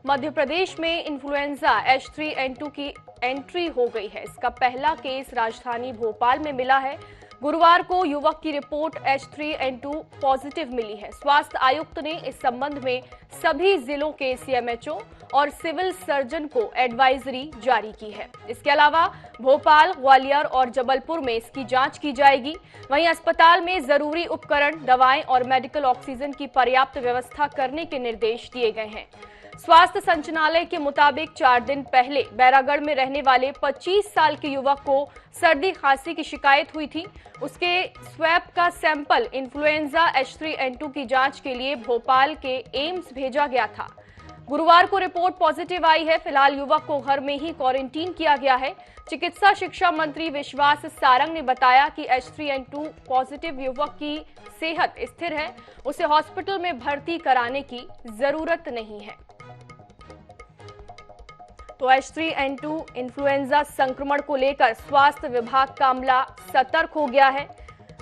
मध्य प्रदेश में influenza H3N2 की entry हो गई है। इसका पहला केस राजधानी भोपाल में मिला है। गुरुवार को युवक की रिपोर्ट H3N2 पॉजिटिव मिली है। स्वास्थ्य आयुक्त ने इस संबंध में सभी जिलों के CMHO और सिविल सर्जन को एडवाइजरी जारी की है। इसके अलावा भोपाल, ग्वालियर और जबलपुर में इसकी जांच की जाएगी। वहीं अस्पताल में जरूरी उपकरण, दवाएं और मेडिकल ऑक्सीजन की पर्याप्त व्यवस्था करने के निर्देश दिए गए हैं। स्वास्थ्य संचालनालय के मुताबिक 4 दिन पहले बैरागढ़ में रहने वाले 25 साल के युवक को सर्दी खांसी की शिकायत हुई थी। उसके स्वैब का सैंपल इन्फ्लुएंजा H3N2 की जांच के लिए भोपाल के एम्स भेजा गया था। गुरुवार को रिपोर्ट पॉजिटिव आई है। फिलहाल युवक को घर में ही क्वारंटीन किया गया है। चिकित्सा शिक्षा मंत्री विश्वास सारंग ने बताया कि H3N2 पॉजिटिव युवक की सेहत स्थिर है। उसे हॉस्पिटल में भर्ती कराने की जरूरत नहीं है। तो H3N2 इन्फ्लुएंजा संक्रमण को लेकर स्वास्थ्य विभाग का अमला सतर्क हो गया है।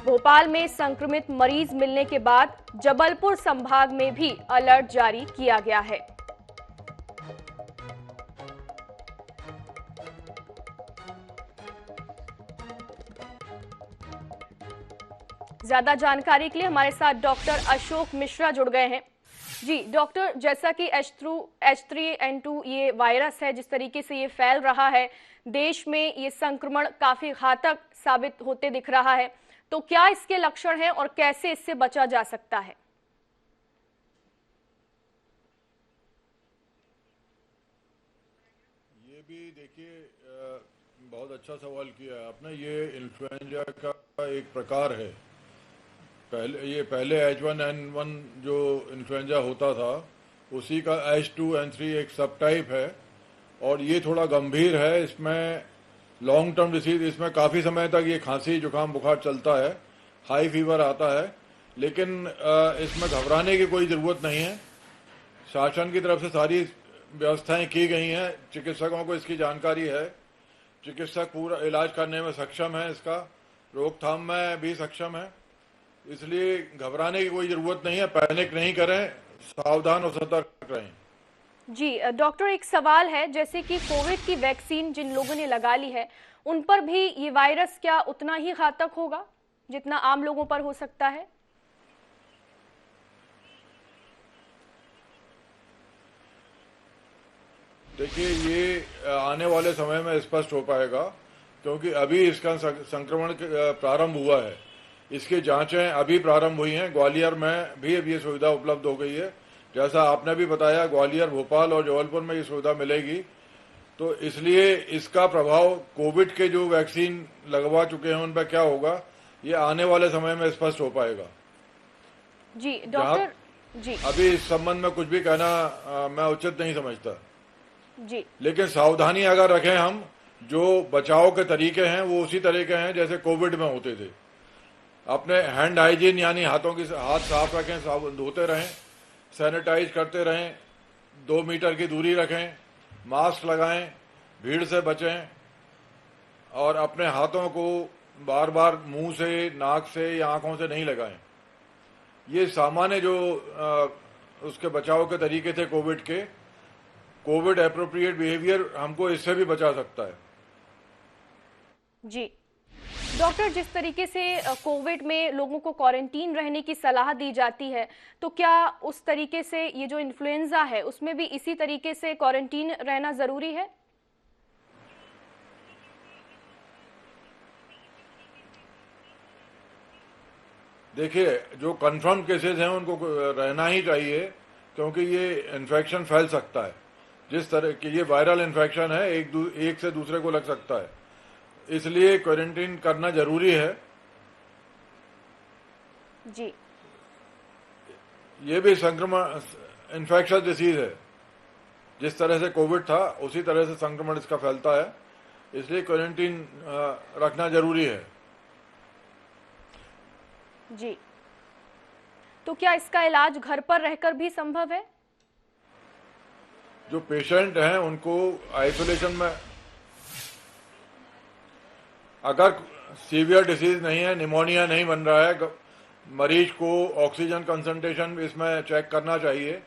भोपाल में संक्रमित मरीज मिलने के बाद जबलपुर संभाग में भी अलर्ट जारी किया गया है। ज्यादा जानकारी के लिए हमारे साथ डॉक्टर अशोक मिश्रा जुड़ गए हैं। जी डॉक्टर, जैसा कि H3N2 ये वायरस है, जिस तरीके से ये फैल रहा है, देश में ये संक्रमण काफी घातक साबित होते दिख रहा है, तो क्या इसके लक्षण हैं और कैसे इससे बचा जा सकता है? ये भी देखिए, बहुत अच्छा सवाल किया है आपने। ये इन्फ्लुएंजा का एक प्रकार है। पहले H1N1 जो इन्फ्लुएंजा होता था, उसी का H2N3 एक सब टाइप है और ये थोड़ा गंभीर है। इसमें लॉन्ग टर्म डिसीज, इसमें काफ़ी समय तक ये खांसी जुकाम बुखार चलता है, हाई फीवर आता है, लेकिन इसमें घबराने की कोई ज़रूरत नहीं है। शासन की तरफ से सारी व्यवस्थाएं की गई हैं, चिकित्सकों को इसकी जानकारी है, चिकित्सक पूरा इलाज करने में सक्षम है, इसका रोकथाम में भी सक्षम है, इसलिए घबराने की कोई जरूरत नहीं है। पैनिक नहीं करें, सावधान और सतर्क रहें। जी डॉक्टर, एक सवाल है, जैसे कि कोविड की वैक्सीन जिन लोगों ने लगा ली है, उन पर भी ये वायरस क्या उतना ही घातक होगा जितना आम लोगों पर हो सकता है? देखिए, ये आने वाले समय में स्पष्ट हो पाएगा, क्योंकि अभी इसका संक्रमण प्रारंभ हुआ है। इसकी जांचें अभी प्रारंभ हुई हैं। ग्वालियर में भी अब ये सुविधा उपलब्ध हो गई है। जैसा आपने भी बताया, ग्वालियर, भोपाल और जबलपुर में ये सुविधा मिलेगी। तो इसलिए इसका प्रभाव कोविड के जो वैक्सीन लगवा चुके हैं उन पर क्या होगा, ये आने वाले समय में स्पष्ट हो पाएगा। जी डॉक्टर, जी अभी इस संबंध में कुछ भी कहना मैं उचित नहीं समझता। जी, लेकिन सावधानी अगर रखें हम, जो बचाव के तरीके हैं वो उसी तरीके हैं जैसे कोविड में होते थे। अपने हैंड हाइजीन यानी हाथ साफ रखें, साबुन धोते रहें, सैनिटाइज करते रहें, 2 मीटर की दूरी रखें, मास्क लगाएं, भीड़ से बचें और अपने हाथों को बार बार मुंह से, नाक से या आंखों से नहीं लगाएं। ये सामान्य जो उसके बचाव के तरीके थे कोविड के, कोविड एप्रोप्रिएट बिहेवियर हमको इससे भी बचा सकता है। जी डॉक्टर, जिस तरीके से कोविड में लोगों को क्वारंटीन रहने की सलाह दी जाती है, तो क्या उस तरीके से ये जो इन्फ्लुएंजा है उसमें भी इसी तरीके से क्वारंटीन रहना जरूरी है? देखिए, जो कंफर्म केसेस हैं उनको रहना ही चाहिए, क्योंकि ये इन्फेक्शन फैल सकता है। जिस तरह की ये वायरल इन्फेक्शन है, एक से दूसरे को लग सकता है, इसलिए क्वारंटीन करना जरूरी है। जी, ये भी संक्रमण इन्फेक्शस डिसीज है। जिस तरह से कोविड था उसी तरह से संक्रमण इसका फैलता है, इसलिए क्वारंटीन रखना जरूरी है। जी, तो क्या इसका इलाज घर पर रहकर भी संभव है? जो पेशेंट हैं उनको आइसोलेशन में, अगर सीवियर डिसीज नहीं है, निमोनिया नहीं बन रहा है, मरीज को ऑक्सीजन कंसंट्रेशन इसमें चेक करना चाहिए।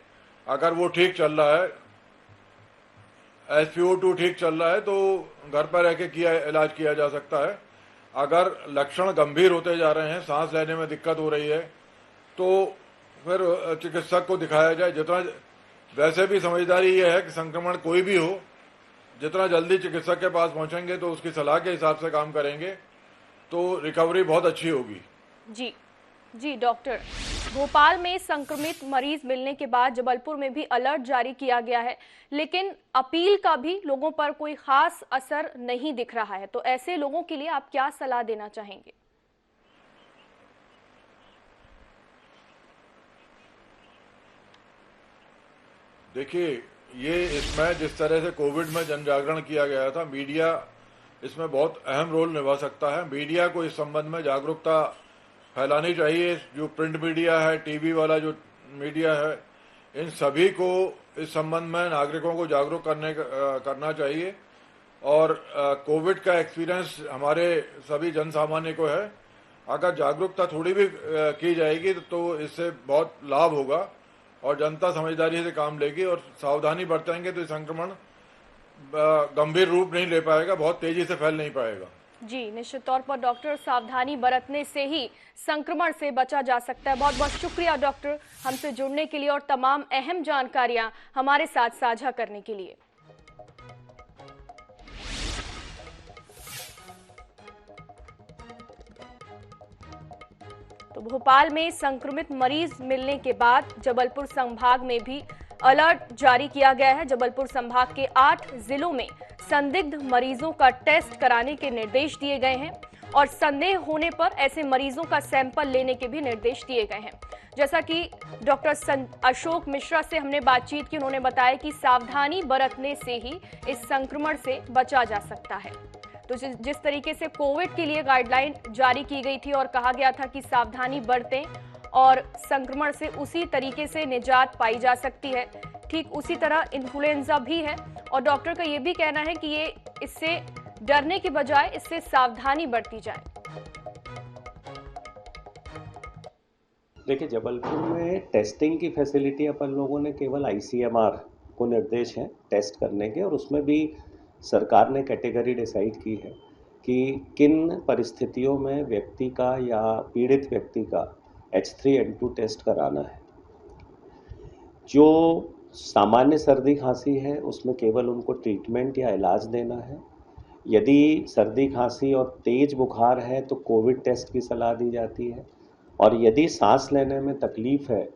अगर वो ठीक चल रहा है SpO2 ठीक चल रहा है तो घर पर रह के इलाज किया जा सकता है। अगर लक्षण गंभीर होते जा रहे हैं, सांस लेने में दिक्कत हो रही है, तो फिर चिकित्सक को दिखाया जाए। जितना वैसे भी समझदारी ये है कि संक्रमण कोई भी हो, जितना जल्दी चिकित्सक के पास पहुंचेंगे तो उसकी सलाह के हिसाब से काम करेंगे तो रिकवरी बहुत अच्छी होगी। जी जी डॉक्टर, भोपाल में संक्रमित मरीज मिलने के बाद जबलपुर में भी अलर्ट जारी किया गया है, लेकिन अपील का भी लोगों पर कोई खास असर नहीं दिख रहा है। तो ऐसे लोगों के लिए आप क्या सलाह देना चाहेंगे? देखिए, ये इसमें जिस तरह से कोविड में जन जागरण किया गया था, मीडिया इसमें बहुत अहम रोल निभा सकता है। मीडिया को इस संबंध में जागरूकता फैलानी चाहिए। जो प्रिंट मीडिया है, टीवी वाला जो मीडिया है, इन सभी को इस संबंध में नागरिकों को जागरूक करना चाहिए। और कोविड का एक्सपीरियंस हमारे सभी जन सामान्य को है। अगर जागरूकता थोड़ी भी की जाएगी तो इससे बहुत लाभ होगा और जनता समझदारी से काम लेगी और सावधानी बरतेंगे तो संक्रमण गंभीर रूप नहीं ले पाएगा, बहुत तेजी से फैल नहीं पाएगा। जी, निश्चित तौर पर डॉक्टर, सावधानी बरतने से ही संक्रमण से बचा जा सकता है। बहुत बहुत शुक्रिया डॉक्टर, हमसे जुड़ने के लिए और तमाम अहम जानकारियां हमारे साथ साझा करने के लिए। तो भोपाल में संक्रमित मरीज मिलने के बाद जबलपुर संभाग में भी अलर्ट जारी किया गया है। जबलपुर संभाग के 8 जिलों में संदिग्ध मरीजों का टेस्ट कराने के निर्देश दिए गए हैं और संदेह होने पर ऐसे मरीजों का सैंपल लेने के भी निर्देश दिए गए हैं। जैसा कि डॉक्टर अशोक मिश्रा से हमने बातचीत की, उन्होंने बताया कि सावधानी बरतने से ही इस संक्रमण से बचा जा सकता है। तो जिस तरीके से कोविड के लिए गाइडलाइन जारी की गई थी और कहा गया था कि सावधानी बरतें और संक्रमण से उसी तरीके से निजात पाई जा सकती है, ठीक उसी तरह इन्फ्लुएंजा भी है। और डॉक्टर का ये भी कहना है कि ये इससे डरने के बजाय इससे सावधानी बरती जाए। देखिए, जबलपुर में टेस्टिंग की फैसिलिटी अपन लोगों ने केवल ICMR को निर्देश है टेस्ट करने के, और उसमें भी सरकार ने कैटेगरी डिसाइड की है कि किन परिस्थितियों में व्यक्ति का या पीड़ित व्यक्ति का H3N2 टेस्ट कराना है। जो सामान्य सर्दी खांसी है उसमें केवल उनको ट्रीटमेंट या इलाज देना है। यदि सर्दी खांसी और तेज बुखार है तो कोविड टेस्ट की सलाह दी जाती है, और यदि सांस लेने में तकलीफ है,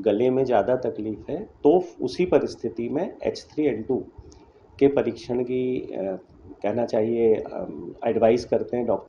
गले में ज़्यादा तकलीफ है, तो उसी परिस्थिति में H3N2 के परीक्षण की कहना चाहिए एडवाइस करते हैं डॉक्टर।